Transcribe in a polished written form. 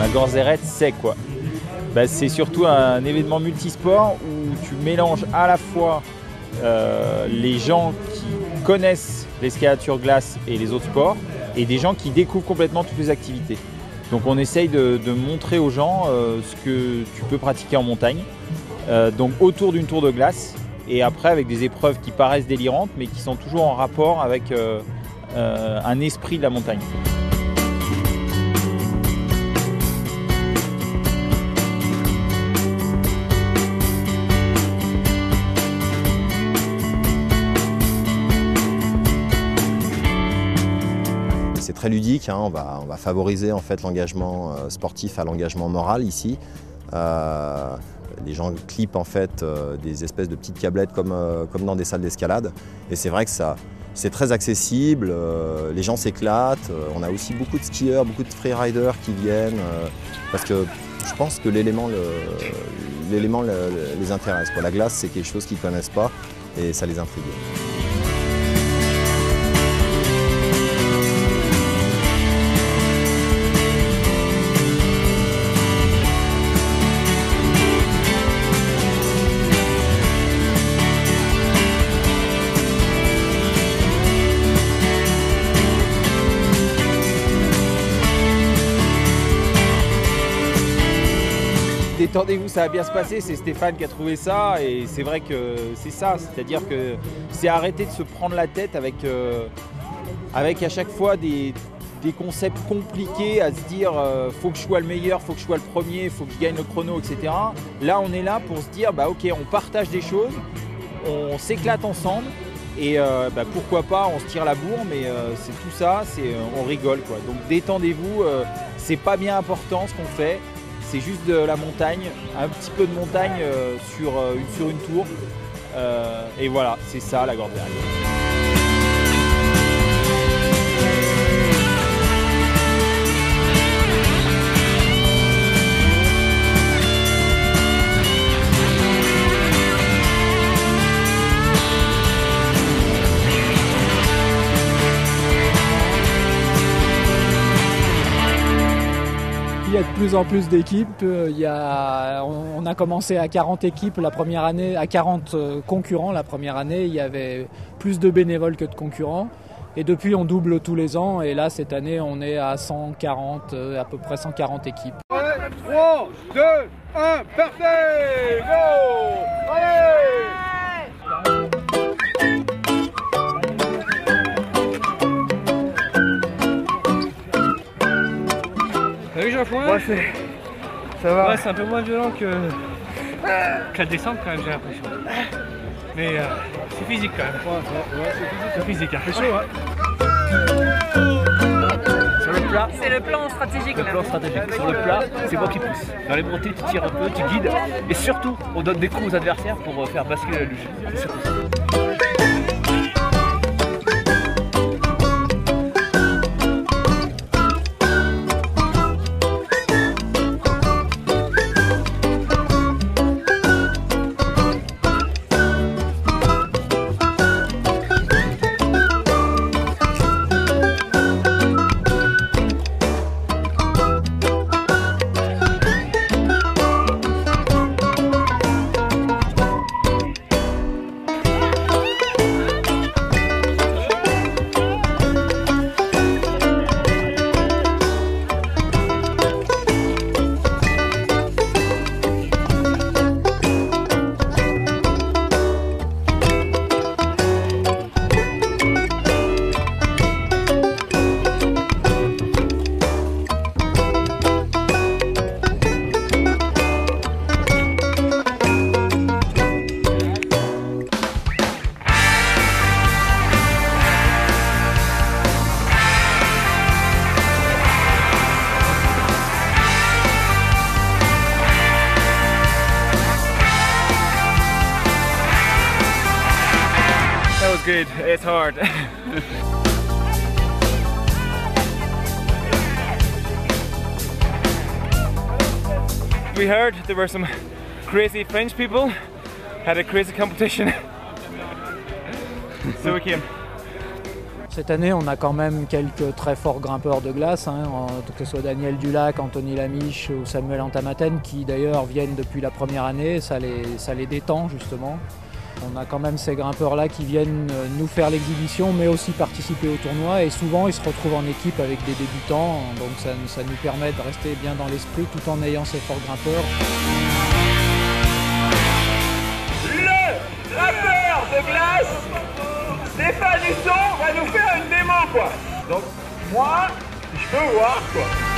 Un Gorzeret, c'est quoi? C'est surtout un événement multisport où tu mélanges à la fois les gens qui connaissent l'escalade sur glace et les autres sports et des gens qui découvrent complètement toutes les activités. Donc on essaye de montrer aux gens ce que tu peux pratiquer en montagne, donc autour d'une tour de glace et après avec des épreuves qui paraissent délirantes mais qui sont toujours en rapport avec un esprit de la montagne. C'est très ludique, hein. On va favoriser en fait l'engagement sportif à l'engagement moral ici. Les gens clippent en fait des espèces de petites câblettes comme dans des salles d'escalade. Et c'est vrai que c'est très accessible, les gens s'éclatent. On a aussi beaucoup de skieurs, beaucoup de freeriders qui viennent parce que je pense que l'élément les intéresse, quoi. La glace, c'est quelque chose qu'ils ne connaissent pas et ça les intrigue. Détendez-vous, ça va bien se passer, c'est Stéphane qui a trouvé ça et c'est vrai que c'est ça, c'est-à-dire que c'est arrêter de se prendre la tête avec à chaque fois des concepts compliqués à se dire faut que je sois le meilleur, faut que je sois le premier, faut que je gagne le chrono, etc. Là on est là pour se dire ok, on partage des choses, on s'éclate ensemble et pourquoi pas on se tire la bourre, mais c'est tout ça, on rigole quoi. Donc détendez-vous, c'est pas bien important ce qu'on fait. C'est juste de la montagne, un petit peu de montagne sur une tour. Et voilà, c'est ça la Gorzeret. Il y a de plus en plus d'équipes. On a commencé à 40 équipes la première année, à 40 concurrents la première année. Il y avait plus de bénévoles que de concurrents. Et depuis, on double tous les ans. Et là, cette année, on est à 140, à peu près 140 équipes. 3, 2, 1, partez! Go! Allez! Salut Jean-François. Ouais, ça va. Ouais, c'est un peu moins violent que la descente quand même, j'ai l'impression. Mais c'est physique quand même. Ouais, c'est physique. C'est chaud, hein. Sur le plat. C'est le plan stratégique. Le plan stratégique. Sur le plat, c'est moi qui pousse. Dans les montées, tu tires un peu, tu guides. Et surtout, on donne des coups aux adversaires pour faire basculer la luge. C'est surtout ça. That was good. It's hard. We heard there were some crazy French people had a crazy competition. So we came. Cette année, on a quand même quelques très forts grimpeurs de glace, que ce soit Daniel Dulac, Anthony Lamiche ou Samuel Antamaten, qui d'ailleurs viennent depuis la première année, ça les détend justement. On a quand même ces grimpeurs-là qui viennent nous faire l'exhibition, mais aussi participer au tournoi. Et souvent, ils se retrouvent en équipe avec des débutants. Donc ça nous permet de rester bien dans l'esprit tout en ayant ces forts grimpeurs. Le grimpeur de glace, Stéphane Husson, va nous faire une démo, quoi. Donc, moi, je veux voir, quoi.